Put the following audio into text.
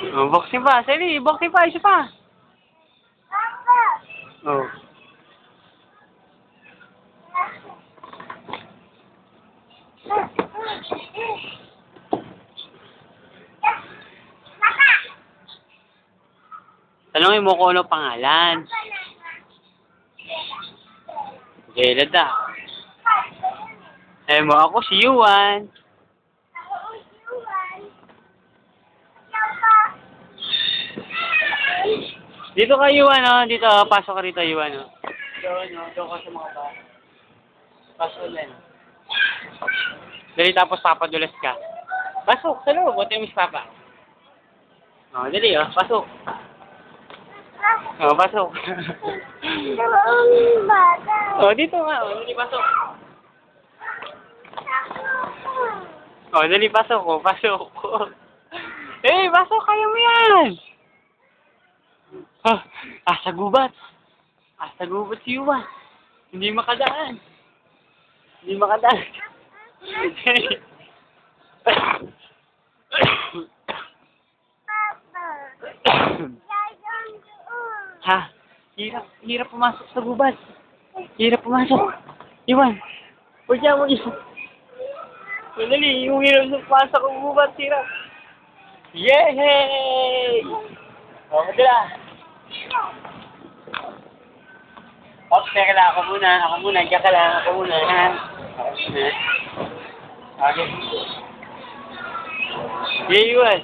Oh, boxing pa. Sally, boxing pa. Isa pa. Oh. Tanungin mo kung ano pangalan. Jelad ah. Eh mo, ako si Yuan. Dito ka, Yuan, oh. Dito, pasok ka rito, Yuan, oh. Doon, oh. Doon ka sa mga ba. Pasok din. Dali, tapos papadulas ka. Pasok, sa loob. Buti mo si Papa. Oh, dali, oh. Pasok. Oh, pasok. Oh, dito nga, oh. Dali, pasok. Oh, dali, pasok, oh. Pasok. Eh, pasok, kaya mo yan. Ah, asa gubat. Asa gubat si Yuan. Hindi makadaan. Hindi makadaan. Ha? Hirap pumasok sa gubat. Hirap pumasok. Yuan. Huwag niya mo isa. Madali, yung hirap pumasok sa gubat, hirap. Yay! Oh, madala. Oops, teka lang. Ako muna. Diyan ka lang. Ako muna, ha? Okay. Yay, Yuan.